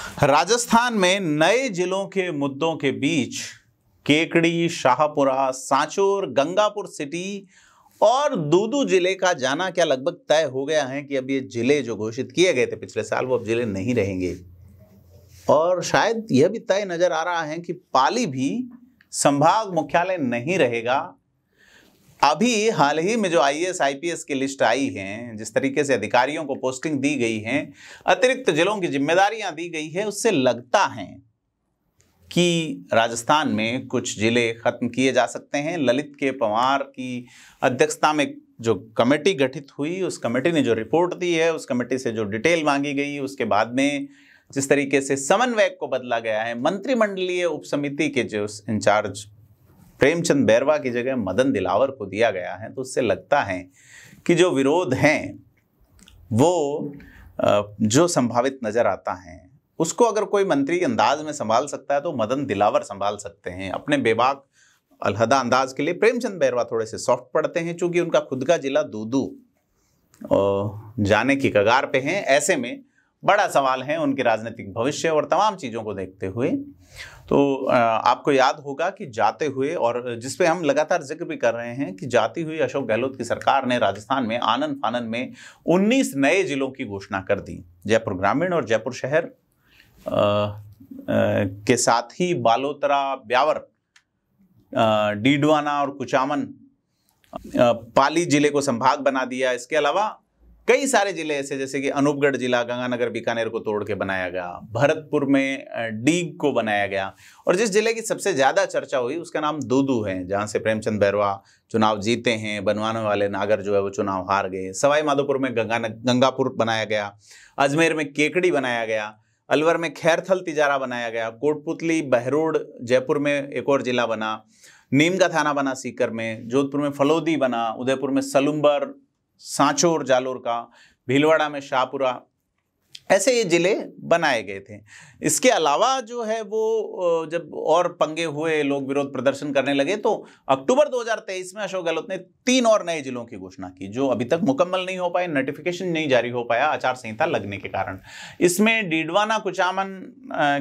राजस्थान में नए जिलों के मुद्दों के बीच केकड़ी, शाहपुरा, सांचौर, गंगापुर सिटी और दूदू जिले का जाना क्या लगभग तय हो गया है कि अब ये जिले जो घोषित किए गए थे पिछले साल वो अब जिले नहीं रहेंगे। और शायद यह भी तय नजर आ रहा है कि पाली भी संभाग मुख्यालय नहीं रहेगा। अभी हाल ही में जो आईएएस आईपीएस की लिस्ट आई है, जिस तरीके से अधिकारियों को पोस्टिंग दी गई है, अतिरिक्त जिलों की जिम्मेदारियां दी गई है, उससे लगता है कि राजस्थान में कुछ जिले खत्म किए जा सकते हैं। ललित के पंवार की अध्यक्षता में जो कमेटी गठित हुई, उस कमेटी ने जो रिपोर्ट दी है, उस कमेटी से जो डिटेल मांगी गई, उसके बाद में जिस तरीके से समन्वयक को बदला गया है, मंत्रिमंडलीय उपसमिति के जो इंचार्ज प्रेमचंद बैरवा की जगह मदन दिलावर को दिया गया है, तो उससे लगता है कि जो विरोध हैं वो जो संभावित नजर आता है उसको अगर कोई मंत्री अंदाज में संभाल सकता है तो मदन दिलावर संभाल सकते हैं। अपने बेबाक अलहदा अंदाज के लिए प्रेमचंद बैरवा थोड़े से सॉफ्ट पड़ते हैं, चूंकि उनका खुद का जिला दूदू जाने की कगार पे हैं। ऐसे में बड़ा सवाल है उनके राजनीतिक भविष्य और तमाम चीज़ों को देखते हुए। तो आपको याद होगा कि जाते हुए, और जिसपे हम लगातार जिक्र भी कर रहे हैं कि जाती हुई अशोक गहलोत की सरकार ने राजस्थान में आनन फानन में 19 नए जिलों की घोषणा कर दी। जयपुर ग्रामीण और जयपुर शहर के साथ ही बालोतरा, ब्यावर, डीडवाना और कुचामन, पाली जिले को संभाग बना दिया। इसके अलावा कई सारे जिले ऐसे जैसे कि अनूपगढ़ जिला गंगानगर बीकानेर को तोड़ के बनाया गया, भरतपुर में डीग को बनाया गया, और जिस जिले की सबसे ज्यादा चर्चा हुई उसका नाम दूदू है, जहां से प्रेमचंद बैरवा चुनाव जीते हैं। बनवाने वाले नागर जो है वो चुनाव हार गए। सवाई माधोपुर में गंगापुर बनाया गया, अजमेर में केकड़ी बनाया गया, अलवर में खैरथल तिजारा बनाया गया, कोटपुतली, बहरोड, जयपुर में एक और जिला बना, नीम का थाना बना सीकर में, जोधपुर में फलोदी बना, उदयपुर में सलुम्बर, सांचौर जालोर का, भीलवाड़ा में शाहपुरा, ऐसे ये जिले बनाए गए थे। इसके अलावा जो है वो जब और पंगे हुए, लोग विरोध प्रदर्शन करने लगे, तो अक्टूबर 2023 में अशोक गहलोत ने 3 और नए जिलों की घोषणा की जो अभी तक मुकम्मल नहीं हो पाए, नोटिफिकेशन नहीं जारी हो पाया आचार संहिता लगने के कारण। इसमें डीडवाना कुचामन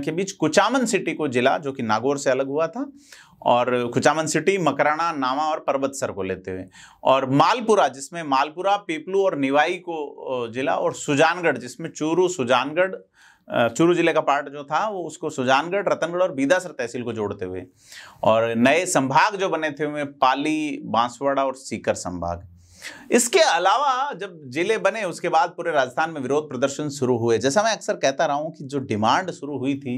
के बीच कुचामन सिटी को जिला, जो कि नागौर से अलग हुआ था, और कुचामन सिटी, मकराना, नामा और परबतसर को लेते हुए, और मालपुरा जिसमें मालपुरा, पीपलू और निवाई को जिला, और सुजानगढ़ जिसमें चूरू, सुजानगढ़, चूरू जिले का पार्ट जो था वो उसको सुजानगढ़, रतनगढ़ और बीदासर तहसील को जोड़ते हुए, और नए संभाग जो बने थे उनमें पाली, बांसवाड़ा और सीकर संभाग। इसके अलावा जब जिले बने उसके बाद पूरे राजस्थान में विरोध प्रदर्शन शुरू हुए। जैसा मैं अक्सर कहता रहा हूं कि जो डिमांड शुरू हुई थी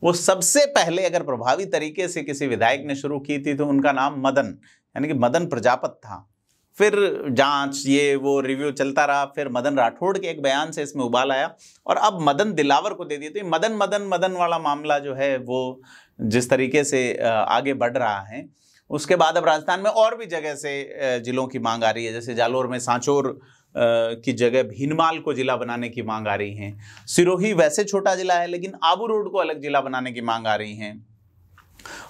वो सबसे पहले अगर प्रभावी तरीके से किसी विधायक ने शुरू की थी तो उनका नाम मदन, यानी कि मदन प्रजापत था। फिर जांच, ये वो रिव्यू चलता रहा, फिर मदन राठौड़ के एक बयान से इसमें उबाल आया और अब मदन दिलावर को दे दिए। तो मदन मदन मदन वाला मामला जो है वो जिस तरीके से आगे बढ़ रहा है, उसके बाद अब राजस्थान में और भी जगह से जिलों की मांग आ रही है। जैसे जालोर में सांचौर की जगह भीनमाल को जिला बनाने की मांग आ रही है। सिरोही वैसे छोटा जिला है लेकिन आबू रोड को अलग जिला बनाने की मांग आ रही है।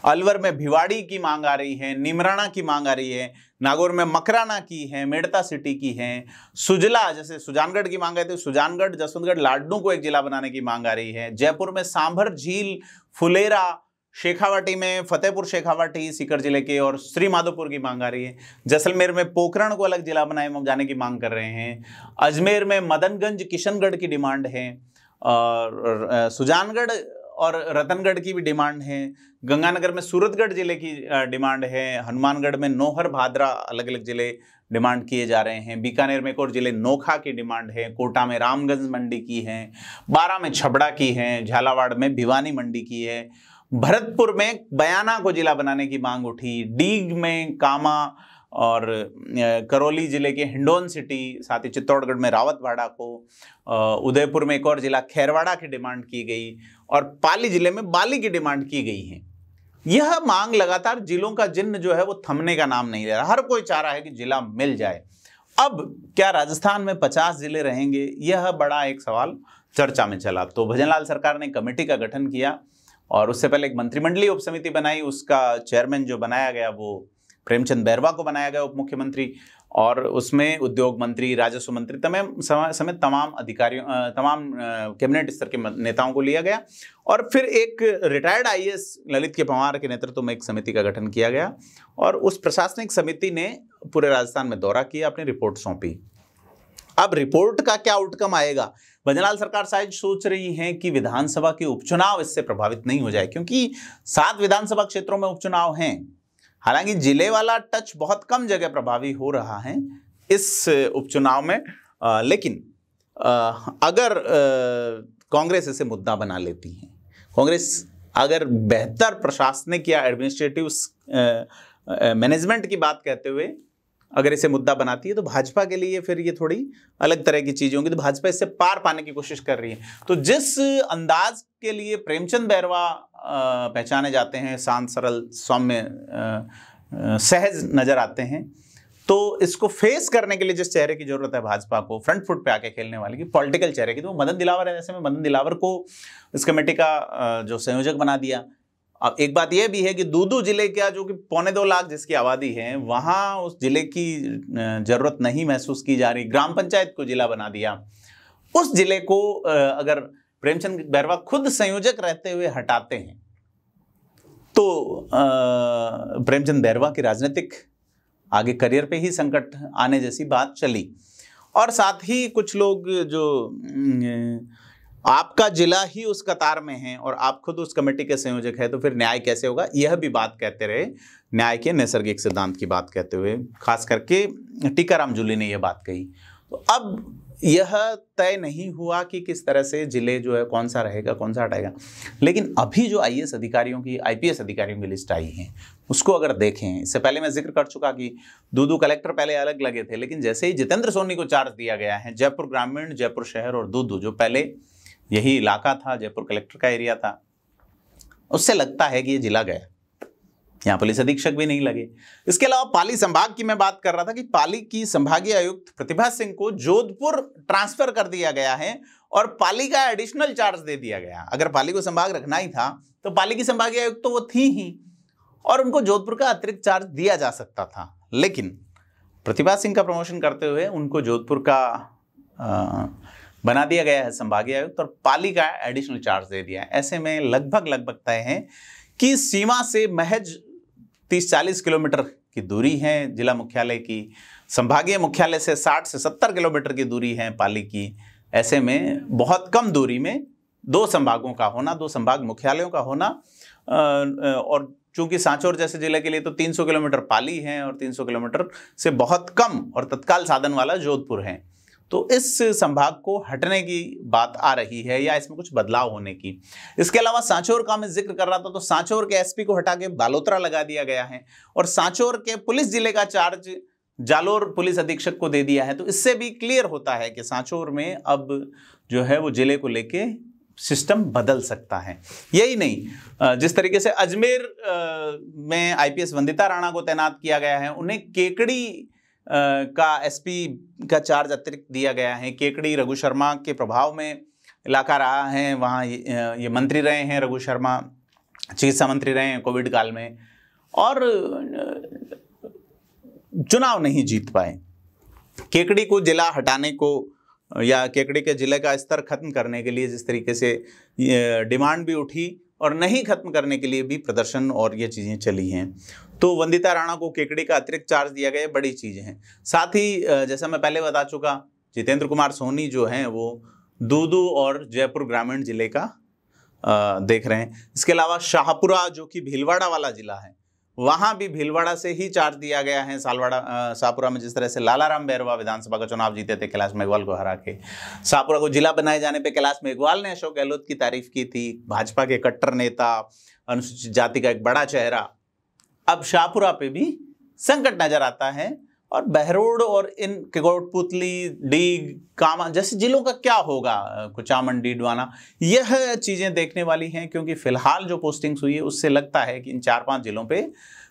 अलवर में भिवाड़ी की मांग आ रही है, निमराना की मांग आ रही है, नागौर में मकराना की है, मेड़ता सिटी की है, सुजला जैसे सुजानगढ़ की मांग आई थी, सुजानगढ़, जसवंतगढ़, लाडनू को एक जिला बनाने की मांग आ रही है। जयपुर में सांभर, झील, फुलेरा, शेखावाटी में फतेहपुर शेखावाटी सीकर जिले के और श्री माधोपुर की मांग आ रही है। जैसलमेर में पोखरण को अलग जिला बनाए जाने की मांग कर रहे हैं। अजमेर में मदनगंज, किशनगढ़ की डिमांड है, और सुजानगढ़ और रतनगढ़ की भी डिमांड है। गंगानगर में सूरतगढ़ जिले की डिमांड है। हनुमानगढ़ में नौहर, भादरा, अलग अलग जिले डिमांड किए जा रहे हैं। बीकानेर में एक और जिले नोखा की डिमांड है। कोटा में रामगंज मंडी की है। बारां में छबड़ा की है। झालावाड़ में भिवानी मंडी की है। भरतपुर में बयाना को जिला बनाने की मांग उठी। डीग में कामा और करौली जिले के हिंडोन सिटी, साथ ही चित्तौड़गढ़ में रावतवाड़ा को, उदयपुर में एक और जिला खैरवाड़ा की डिमांड की गई, और पाली जिले में बाली की डिमांड की गई है। यह मांग लगातार जिलों का जिन्न जो है वो थमने का नाम नहीं ले रहा। हर कोई चाह रहा है कि जिला मिल जाए। अब क्या राजस्थान में 50 जिले रहेंगे, यह बड़ा एक सवाल चर्चा में चला। तो भजनलाल सरकार ने कमेटी का गठन किया और उससे पहले एक मंत्रिमंडलीय उपसमिति बनाई। उसका चेयरमैन जो बनाया गया वो प्रेमचंद बैरवा को बनाया गया उप मुख्यमंत्री, और उसमें उद्योग मंत्री, राजस्व मंत्री समेत तमाम अधिकारियों, तमाम कैबिनेट स्तर के नेताओं को लिया गया और फिर एक रिटायर्ड आईएएस ललित के पंवार के नेतृत्व में एक समिति का गठन किया गया और उस प्रशासनिक समिति ने पूरे राजस्थान में दौरा किया, अपनी रिपोर्ट सौंपी। अब रिपोर्ट का क्या आउटकम आएगा, भंजनलाल सरकार शायद सोच रही है कि विधानसभा के उपचुनाव इससे प्रभावित नहीं हो जाए, क्योंकि 7 विधानसभा क्षेत्रों में उपचुनाव हैं। हालांकि जिले वाला टच बहुत कम जगह प्रभावी हो रहा है इस उपचुनाव में, लेकिन अगर कांग्रेस इसे मुद्दा बना लेती है, कांग्रेस अगर बेहतर प्रशासनिक या एडमिनिस्ट्रेटिव मैनेजमेंट की बात कहते हुए अगर इसे मुद्दा बनाती है, तो भाजपा के लिए फिर ये थोड़ी अलग तरह की चीज होंगी। तो भाजपा इससे पार पाने की कोशिश कर रही है। तो जिस अंदाज के लिए प्रेमचंद बैरवा पहचाने जाते हैं, शांत, सरल, सौम्य, सहज नजर आते हैं, तो इसको फेस करने के लिए जिस चेहरे की जरूरत है भाजपा को, फ्रंट फुट पे आके खेलने वाले की, पॉलिटिकल चेहरे की, तो वो मदन दिलावर है। जैसे में मदन दिलावर को इस कमेटी का जो संयोजक बना दिया। अब एक बात यह भी है कि दूदू जिले का जो कि 2.25 लाख जिसकी आबादी है, वहां उस जिले की जरूरत नहीं महसूस की जा रही, ग्राम पंचायत को जिला बना दिया। उस जिले को अगर प्रेमचंद बैरवा खुद संयोजक रहते हुए हटाते हैं, तो प्रेमचंद बैरवा की राजनीतिक आगे करियर पे ही संकट आने जैसी बात चली। और साथ ही कुछ लोग जो आपका जिला ही उस कतार में है और आप खुद उस कमेटी के संयोजक है, तो फिर न्याय कैसे होगा, यह भी बात कहते रहे, न्याय के नैसर्गिक सिद्धांत की बात कहते हुए, खास करके टीकाराम जूली ने यह बात कही। तो अब यह तय नहीं हुआ कि किस तरह से जिले जो है कौन सा रहेगा, कौन सा हटाएगा। लेकिन अभी जो आईएएस अधिकारियों की, आईपीएस अधिकारियों की लिस्ट आई है, उसको अगर देखें, इससे पहले मैं जिक्र कर चुका कि दूदू कलेक्टर पहले अलग लगे थे, लेकिन जैसे ही जितेंद्र सोनी को चार्ज दिया गया है, जयपुर ग्रामीण, जयपुर शहर और दूदू, जो पहले यही इलाका था, जयपुर कलेक्टर का एरिया था, उससे लगता है कि ये जिला गया। यहाँ पुलिस अधीक्षक भी नहीं लगे। इसके अलावा पाली संभाग की मैं बात कर रहा था कि पाली की संभागीय आयुक्त प्रतिभा सिंह को जोधपुर ट्रांसफर कर दिया गया है और पाली का एडिशनल चार्ज दे दिया गया। अगर पाली को संभाग रखना ही था तो पाली की संभागीय आयुक्त तो वो थी ही और उनको जोधपुर का अतिरिक्त चार्ज दिया जा सकता था, लेकिन प्रतिभा सिंह का प्रमोशन करते हुए उनको जोधपुर का बना दिया गया है संभागीय आयुक्त और पाली का एडिशनल चार्ज दे दिया है। ऐसे में लगभग तय है कि सीमा से महज 30-40 किलोमीटर की दूरी है जिला मुख्यालय की, संभागीय मुख्यालय से 60 से 70 किलोमीटर की दूरी है पाली की। ऐसे में बहुत कम दूरी में 2 संभागों का होना, 2 संभाग मुख्यालयों का होना, और चूंकि सांचौर जैसे जिले के लिए तो 300 किलोमीटर पाली है और 300 किलोमीटर से बहुत कम और तत्काल साधन वाला जोधपुर है, तो इस संभाग को हटने की बात आ रही है या इसमें कुछ बदलाव होने की। इसके अलावा सांचौर का मैं जिक्र कर रहा था, तो सांचौर के एसपी को हटा के बालोतरा लगा दिया गया है और सांचौर के पुलिस जिले का चार्ज जालोर पुलिस अधीक्षक को दे दिया है। तो इससे भी क्लियर होता है कि सांचौर में अब जो है वो जिले को लेके सिस्टम बदल सकता है। यही नहीं, जिस तरीके से अजमेर में आईपीएस वंदिता राणा को तैनात किया गया है, उन्हें केकड़ी का एसपी का चार्ज अतिरिक्त दिया गया है। केकड़ी रघु शर्मा के प्रभाव में इलाका रहा है, वहाँ ये मंत्री रहे हैं, रघु शर्मा चिकित्सा मंत्री रहे हैं कोविड काल में और चुनाव नहीं जीत पाए। केकड़ी को जिला हटाने को या केकड़ी के जिले का स्तर खत्म करने के लिए जिस तरीके से डिमांड भी उठी और नहीं खत्म करने के लिए भी प्रदर्शन और ये चीज़ें चली हैं, तो वंदिता राणा को केकड़ी का अतिरिक्त चार्ज दिया गया, बड़ी चीज़ें हैं। साथ ही जैसा मैं पहले बता चुका, जितेंद्र कुमार सोनी जो हैं वो दूदू और जयपुर ग्रामीण जिले का देख रहे हैं। इसके अलावा शाहपुरा जो कि भीलवाड़ा वाला जिला है, वहाँ भी भीलवाड़ा से ही चार्ज दिया गया है। शाहपुरा में जिस तरह से लालाराम बैरवा विधानसभा का चुनाव जीते थे कैलाश मेघवाल को हरा के, शाहपुरा को जिला बनाए जाने पे कैलाश मेघवाल ने अशोक गहलोत की तारीफ की थी, भाजपा के कट्टर नेता, अनुसूचित जाति का एक बड़ा चेहरा। अब शाहपुरा पे भी संकट नजर आता है और बहरोड और इन कोटपुतली, डीग, कामा जैसे जिलों का क्या होगा, कुचामन, डीडवाना, यह चीज़ें देखने वाली हैं, क्योंकि फिलहाल जो पोस्टिंग्स हुई है उससे लगता है कि इन 4-5 जिलों पे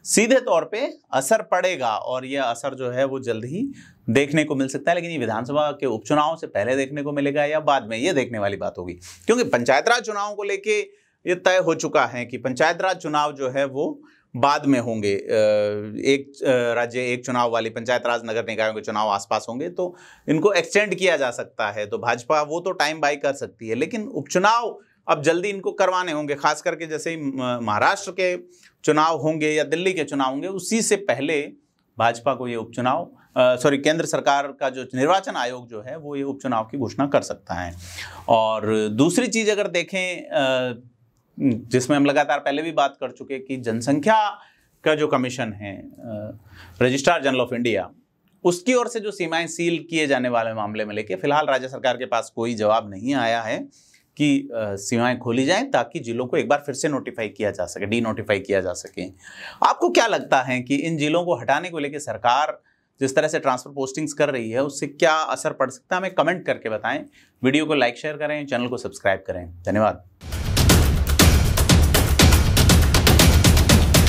सीधे तौर पे असर पड़ेगा और यह असर जो है वो जल्द ही देखने को मिल सकता है। लेकिन ये विधानसभा के उपचुनाव से पहले देखने को मिलेगा या बाद में, ये देखने वाली बात होगी, क्योंकि पंचायत राज चुनाव को लेके ये तय हो चुका है कि पंचायत राज चुनाव जो है वो बाद में होंगे, एक राज्य एक चुनाव वाली पंचायत राज नगर निकायों के चुनाव आसपास होंगे, तो इनको एक्सटेंड किया जा सकता है। तो भाजपा वो तो टाइम बाई कर सकती है, लेकिन उपचुनाव अब जल्दी इनको करवाने होंगे, खास करके जैसे ही महाराष्ट्र के चुनाव होंगे या दिल्ली के चुनाव होंगे, उसी से पहले भाजपा को ये उपचुनाव केंद्र सरकार का जो निर्वाचन आयोग जो है वो ये उपचुनाव की घोषणा कर सकता है। और दूसरी चीज अगर देखें, जिसमें हम लगातार पहले भी बात कर चुके कि जनसंख्या का जो कमीशन है, रजिस्ट्रार जनरल ऑफ इंडिया, उसकी ओर से जो सीमाएं सील किए जाने वाले मामले में लेके फिलहाल राज्य सरकार के पास कोई जवाब नहीं आया है कि सीमाएं खोली जाएं ताकि जिलों को एक बार फिर से नोटिफाई किया जा सके, डी नोटिफाई किया जा सके। आपको क्या लगता है कि इन जिलों को हटाने को लेकर सरकार जिस तरह से ट्रांसफर पोस्टिंग्स कर रही है उससे क्या असर पड़ सकता है? हमें कमेंट करके बताएं। वीडियो को लाइक शेयर करें, चैनल को सब्सक्राइब करें। धन्यवाद।